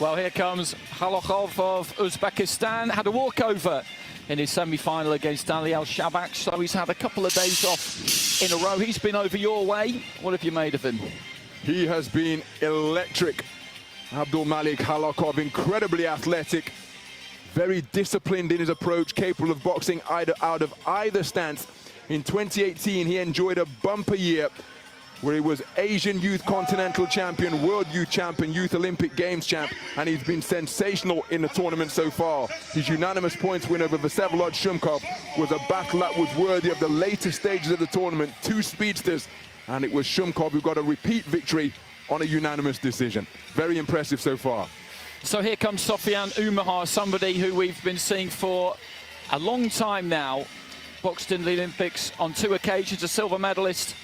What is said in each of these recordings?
Well, here comes Halakov of Uzbekistan. Had a walkover in his semi-final against Ali Al-Shabak, so he's had a couple of days off in a row. He's been over your way. What have you made of him? He has been electric. Abdumalik Halakov, incredibly athletic, very disciplined in his approach, capable of boxing out of either stance. In 2018, he enjoyed a bumper year where he was Asian Youth Continental Champion, World Youth Champion, Youth Olympic Games champ, and he's been sensational in the tournament so far. His unanimous points win over Vsevolod Shumkov was a battle that was worthy of the later stages of the tournament. Two speedsters, and it was Shumkov who got a repeat victory on a unanimous decision. Very impressive so far. So here comes Sofian Umahar, somebody who we've been seeing for a long time now. Boxed in the Olympics on 2 occasions, a silver medalist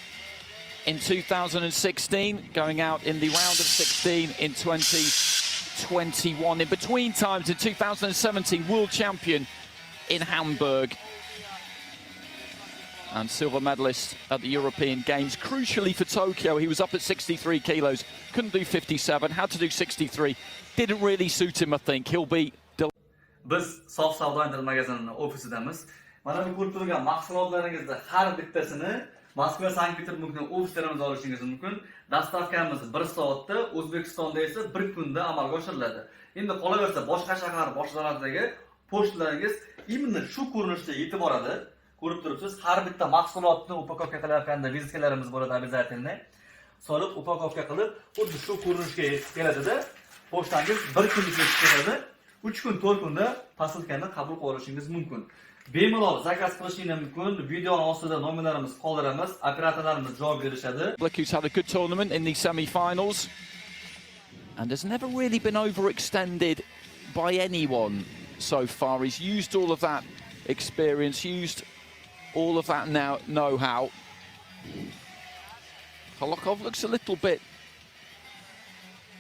in 2016, going out in the round of 16 in 2021. In between times, in 2017, world champion in Hamburg. And silver medalist at the European Games. Crucially for Tokyo, he was up at 63 kilos, couldn't do 57, had to do 63. Didn't really suit him, I think. He'll be... Biz Sof Savdo Internet magazining ofisidamiz. Mana bu ko'rib turgan mahsulotlaringizni har bittasini Moskva, Sankt-Peterburgning ofislarimizda olishingiz mumkin. Dastavkamiz 1 soatda, O'zbekistonda esa 1 kunda amalga oshiriladi. Endi qolaversa boshqa shahar boshqalardagi pochtalaringiz imенно shu ko'rinishda yetib boradi. Ko'rib turibsiz, har bitta mahsulotni upakovka qilayotganda vizitkalarimiz bo'ladi обязательно. Solib upakovka qilib, xuddi shu ko'rinishga yetib keladida, pochtangiz 1 kun ichida keladi. 3 kun, 4 kunda posilkani qabul qilib olishingiz mumkin. Bemalol zakaz qilishingiz mumkin. Videoning ostida nomerlarimiz qoldiramiz, operatorlarimiz javob berishadi. Who's had a good tournament in the semi-finals and has never really been overextended by anyone so far. He's used all of that experience, used all of that know-how. Halakov looks a little bit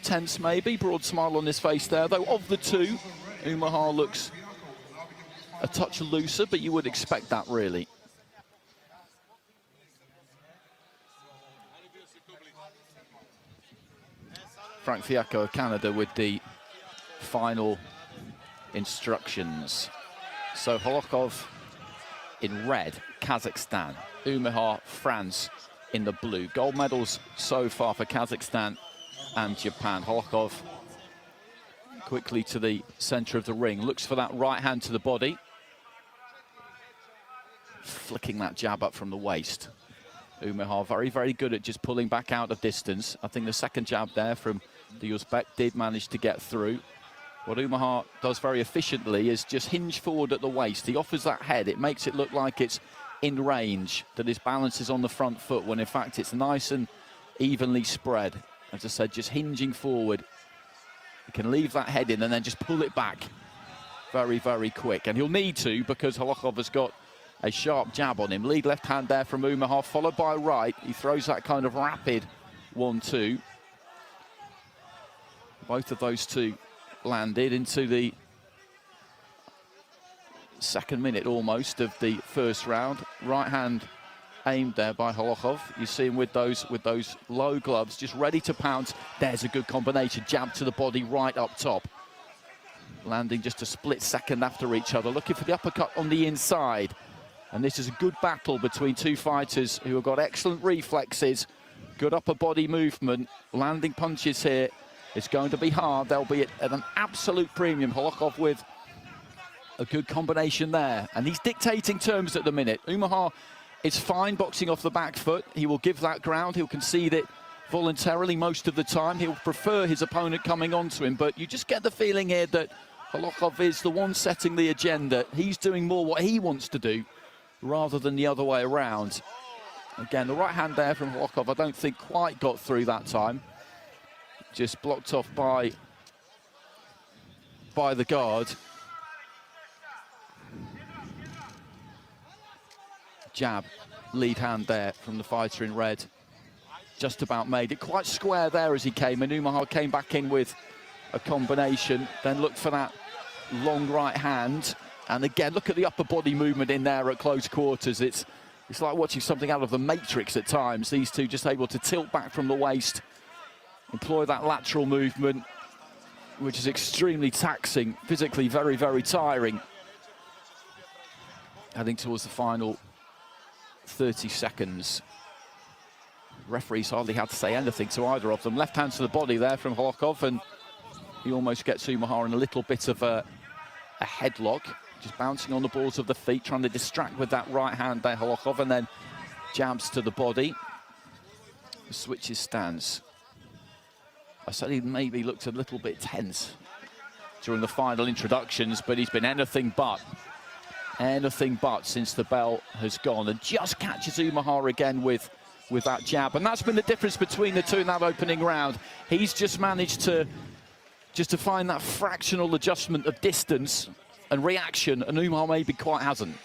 tense maybe, broad smile on his face there, though of the two, Umahar looks a touch looser, but you would expect that really. Frank Fiacco of Canada with the final instructions. So Halakov in red, Kazakhstan. Umahar, France in the blue. Gold medals so far for Kazakhstan and Japan. Halakov quickly to the center of the ring. Looks for that right hand to the body. Flicking that jab up from the waist. Umahar very, very good at just pulling back out of distance. I think the second jab there from the Uzbek did manage to get through. What Umahar does very efficiently is just hinge forward at the waist. He offers that head. It makes it look like it's in range, that his balance is on the front foot, when in fact it's nice and evenly spread. As I said, just hinging forward. He can leave that head in and then just pull it back very, very quick. And he'll need to, because Halakov has got a sharp jab on him. Lead left hand there from Umahar, followed by right. He throws that kind of rapid 1-2. Both of those two landed into the second minute almost of the first round. Right hand aimed there by Halakov. You see him with those low gloves, just ready to pounce. There's a good combination. Jab to the body right up top. Landing just a split second after each other. Looking for the uppercut on the inside. And this is a good battle between two fighters who have got excellent reflexes, good upper body movement, landing punches here. It's going to be hard. They'll be at an absolute premium. Halakov with a good combination there. And he's dictating terms at the minute. Umahar is fine boxing off the back foot. He will give that ground. He'll concede it voluntarily most of the time. He'll prefer his opponent coming onto him. But you just get the feeling here that Halakov is the one setting the agenda. He's doing more what he wants to do rather than the other way around. Again, the right hand there from Halakov, I don't think quite got through that time. Just blocked off by the guard. Jab, lead hand there from the fighter in red. Just about made it quite square there as he came, and Umahar came back in with a combination, then looked for that long right hand. And again, look at the upper body movement in there at close quarters. It's like watching something out of the Matrix at times. These two just able to tilt back from the waist, employ that lateral movement. which is extremely taxing, physically very, very tiring. Heading towards the final 30 seconds. Referees hardly had to say anything to either of them. Left hand to the body there from Halakov, and he almost gets Umahar in a little bit of a headlock, just bouncing on the balls of the feet, trying to distract with that right hand there, Halakov, and then jabs to the body. Switches stance. I said he maybe looked a little bit tense during the final introductions, but he's been anything but since the bell has gone, and just catches Umahar again with that jab. And that's been the difference between the two in that opening round. He's just managed to find that fractional adjustment of distance and reaction, and Umahar maybe quite hasn't.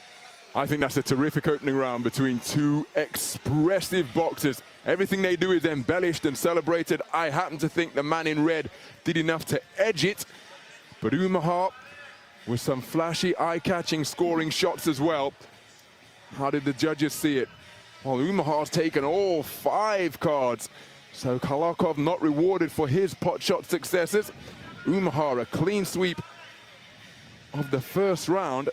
I think that's a terrific opening round between two expressive boxers. Everything they do is embellished and celebrated. I happen to think the man in red did enough to edge it, but Umahar with some flashy, eye-catching scoring shots as well. How did the judges see it? Well, Umahar's taken all 5 cards, so Halakov not rewarded for his pot shot successes. Umahar a clean sweep of the first round,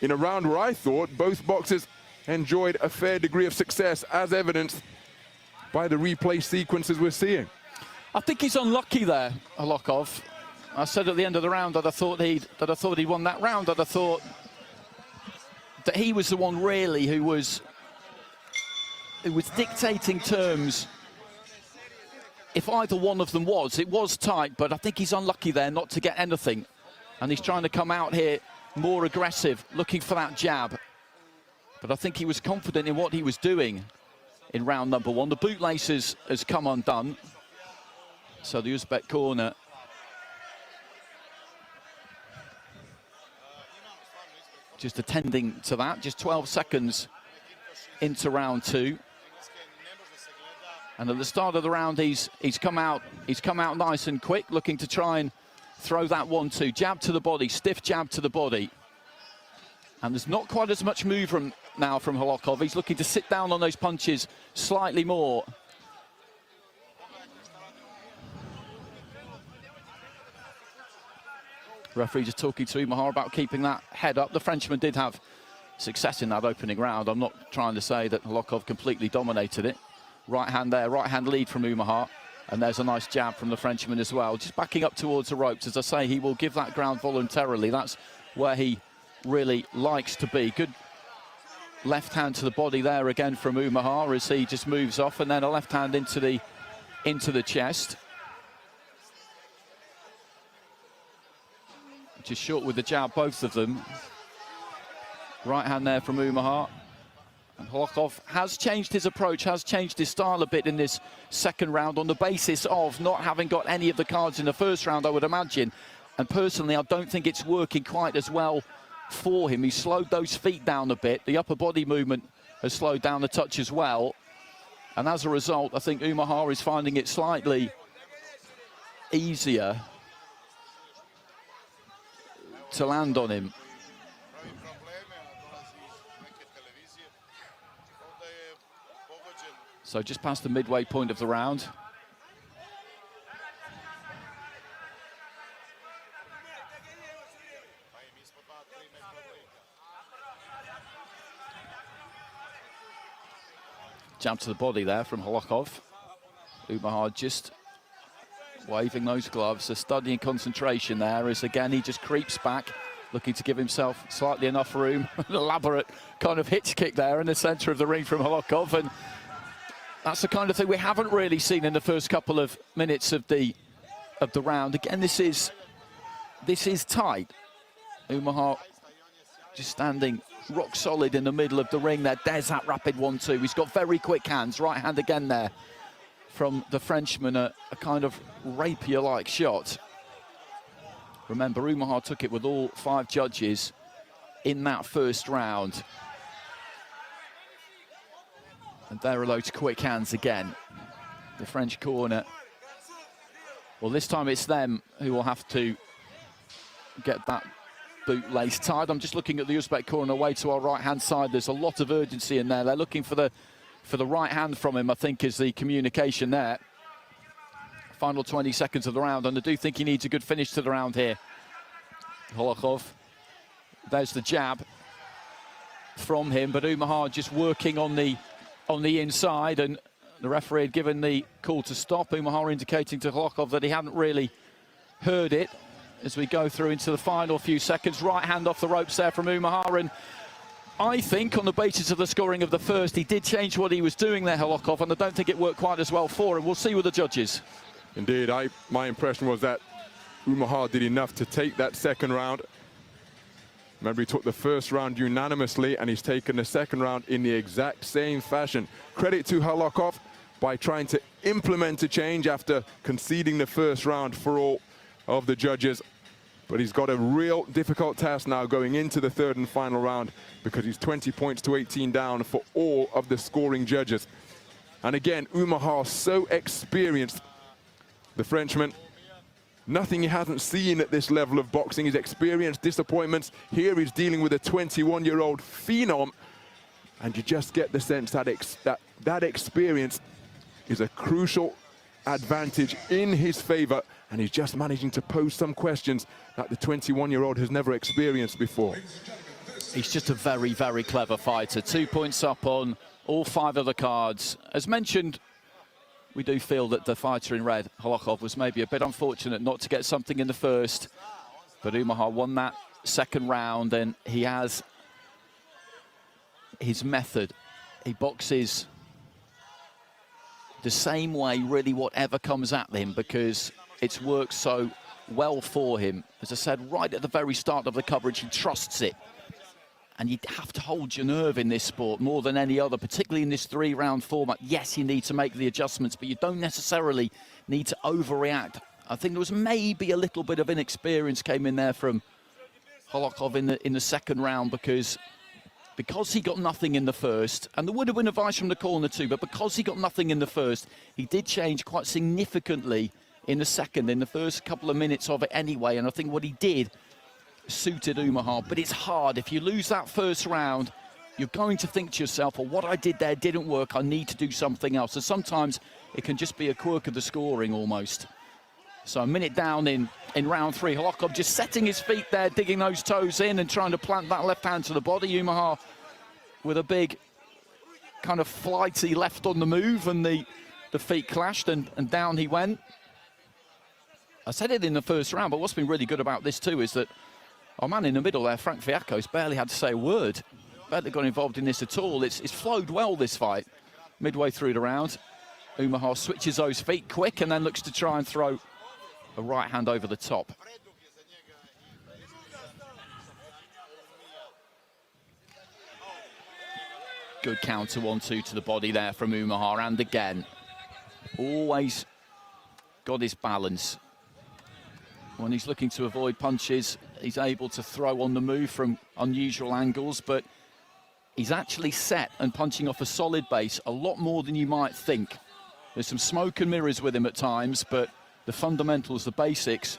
in a round where I thought both boxers enjoyed a fair degree of success, as evidenced by the replay sequences we're seeing. I think he's unlucky there, Halakov. I said at the end of the round that I thought he'd won that round, that I thought that he was the one really who was dictating terms. If either one of them it was tight, but I think he's unlucky there not to get anything. And he's trying to come out here more aggressive, looking for that jab. But I think he was confident in what he was doing in round number 1. The bootlace has come undone. So the Uzbek corner just attending to that. Just 12 seconds into round 2. And at the start of the round, he's come out nice and quick, looking to try and throw that 1-2. Jab to the body, stiff jab to the body. And there's not quite as much movement now from Halakov. He's looking to sit down on those punches slightly more. Referee just talking to Umahar about keeping that head up. The Frenchman did have success in that opening round. I'm not trying to say that Halakov completely dominated it. Right hand there, right hand lead from Umahar. And there's a nice jab from the Frenchman as well. Just backing up towards the ropes. As I say, he will give that ground voluntarily. That's where he really likes to be. Good left hand to the body there again from Umahar as he just moves off, and then a left hand into the chest. Just short with the jab, both of them. Right hand there from Umahar. And Halakov has changed his approach, has changed his style a bit in this second round on the basis of not having got any of the cards in the first round, I would imagine. And personally, I don't think it's working quite as well for him. He slowed those feet down a bit. The upper body movement has slowed down a touch as well. And as a result, I think Umahar is finding it slightly easier to land on him. So just past the midway point of the round. Jab to the body there from Halakov. Umahar just waving those gloves, a studying concentration there as again he just creeps back, looking to give himself slightly enough room. An elaborate kind of hitch kick there in the centre of the ring from Halakov, and that's the kind of thing we haven't really seen in the first couple of minutes of the round. Again, this is tight. Umahar just standing rock solid in the middle of the ring there. There's that rapid 1-2. He's got very quick hands. Right hand again there from the Frenchman, a kind of rapier-like shot. Remember, Umahar took it with all 5 judges in that first round. And there are those quick hands again. The French corner. Well, this time it's them who will have to get that bootlace tied. I'm just looking at the Uzbek corner away to our right-hand side. There's a lot of urgency in there. They're looking for the right hand from him, I think, is the communication there final 20 seconds of the round, and I do think he needs a good finish to the round here. Halakov, there's the jab from him, but Umahar just working on the inside, and the referee had given the call to stop. Umahar indicating to Halakov that he hadn't really heard it as we go through into the final few seconds. Right hand off the ropes there from Umahar, and I think on the basis of the scoring of the first, he did change what he was doing there, Halakov, and I don't think it worked quite as well for him. We'll see with the judges. Indeed, my impression was that Umahar did enough to take that second round. Remember, he took the first round unanimously, and he's taken the second round in the exact same fashion. Credit to Halakov by trying to implement a change after conceding the first round for all of the judges. But he's got a real difficult task now going into the third and final round, because he's 20 points to 18 down for all of the scoring judges. And again, Umahar so experienced, the Frenchman. Nothing he hasn't seen at this level of boxing. He's experienced disappointments. Here he's dealing with a 21-year-old phenom, and you just get the sense that that experience is a crucial advantage in his favor, and he's just managing to pose some questions that the 21-year-old has never experienced before. He's just a very, very clever fighter. 2 points up on all 5 of the cards. As mentioned, we do feel that the fighter in red, Halakov, was maybe a bit unfortunate not to get something in the first, but Umahar won that second round, and he has his method. He boxes the same way, really, whatever comes at him, because it's worked so well for him. As I said, right at the very start of the coverage, he trusts it. And you have to hold your nerve in this sport more than any other, particularly in this 3-round format. Yes, you need to make the adjustments, but you don't necessarily need to overreact. I think there was maybe a little bit of inexperience came in there from Halakov in the second round, because he got nothing in the first, and there would have been advice from the corner too, but because he got nothing in the first, he did change quite significantly in the second, in the first couple of minutes of it anyway, and I think what he did suited Umahar. But it's hard. If you lose that first round, you're going to think to yourself, well, what I did there didn't work, I need to do something else. And sometimes it can just be a quirk of the scoring almost. So a minute down in round 3, Halakov just setting his feet there, digging those toes in and trying to plant that left hand to the body. Umahar with a big kind of flighty left on the move, and the feet clashed and down he went. I said it in the first round, but what's been really good about this too is that our man in the middle there, Frank Fiacco's, barely had to say a word. Barely got involved in this at all. It's flowed well, this fight. Midway through the round, Umahar switches those feet quick and then looks to try and throw a right hand over the top. Good counter 1-2 to the body there from Umahar, and again, always got his balance. When he's looking to avoid punches, he's able to throw on the move from unusual angles, but he's actually set and punching off a solid base a lot more than you might think. There's some smoke and mirrors with him at times, but the fundamentals, the basics,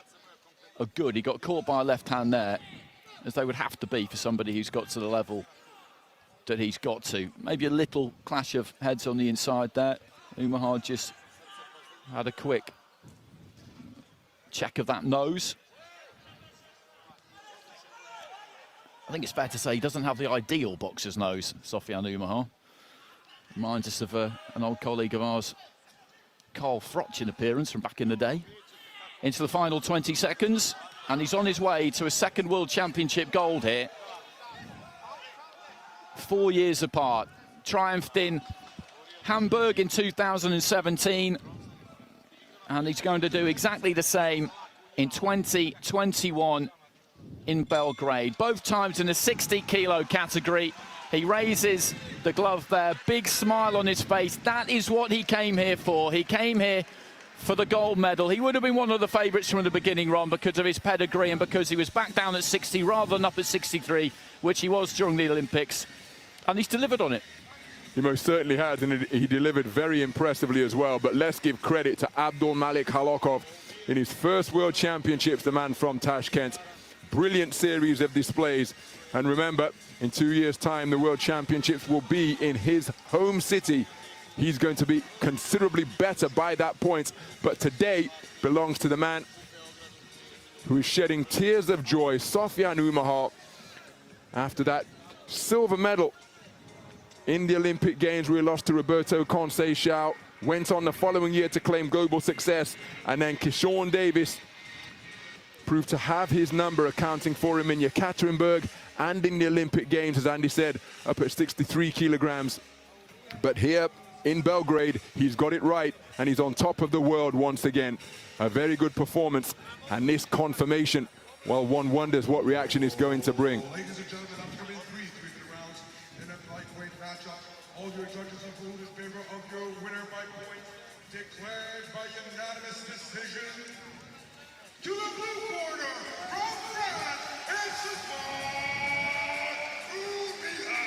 are good. He got caught by a left hand there, as they would have to be for somebody who's got to the level that he's got to. Maybe a little clash of heads on the inside there. Umahar just had a quick check of that nose. I think it's fair to say he doesn't have the ideal boxer's nose, Sofiane Umahar. Reminds us of an old colleague of ours, Carl Froch, in appearance from back in the day. Into the final 20 seconds, and he's on his way to a second World Championship gold here. 4 years apart. Triumphed in Hamburg in 2017. And he's going to do exactly the same in 2021 in Belgrade. Both times in the 60-kilo category. He raises the glove there, big smile on his face. That is what he came here for. He came here for the gold medal. He would have been one of the favourites from the beginning, Ron, because of his pedigree and because he was back down at 60 rather than up at 63, which he was during the Olympics. And he's delivered on it. He most certainly has, and he delivered very impressively as well. But let's give credit to Abdumalik Halakov in his first World Championships, the man from Tashkent. Brilliant series of displays. And remember, in 2 years' time, the World Championships will be in his home city he's going to be considerably better by that point. But today belongs to the man who is shedding tears of joy, Sofiane Oumahar, after that silver medal in the Olympic Games where he lost to Roberto Conceição. Went on the following year to claim global success, and then Keyshawn Davis proved to have his number, accounting for him in Yekaterinburg and in the Olympic Games, as Andy said, up at 63 kilograms. But here in Belgrade, he's got it right, and he's on top of the world once again. A very good performance, and this confirmation, well, one wonders what reaction is going to bring. Ladies and gentlemen, upcoming three rounds in a lightweight matchup. All your judges have ruled in favor of your winner by point, declared by unanimous decision. To the blue corner, from France, it's Sofiane Oumahar.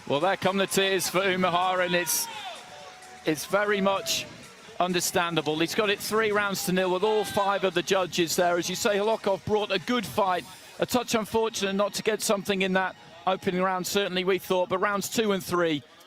Well, there come the tears for Oumahar, and it's very much understandable. He's got it 3-0 with all 5 of the judges there. As you say, Halakov brought a good fight. A touch unfortunate not to get something in that opening round, certainly we thought, but rounds 2 and 3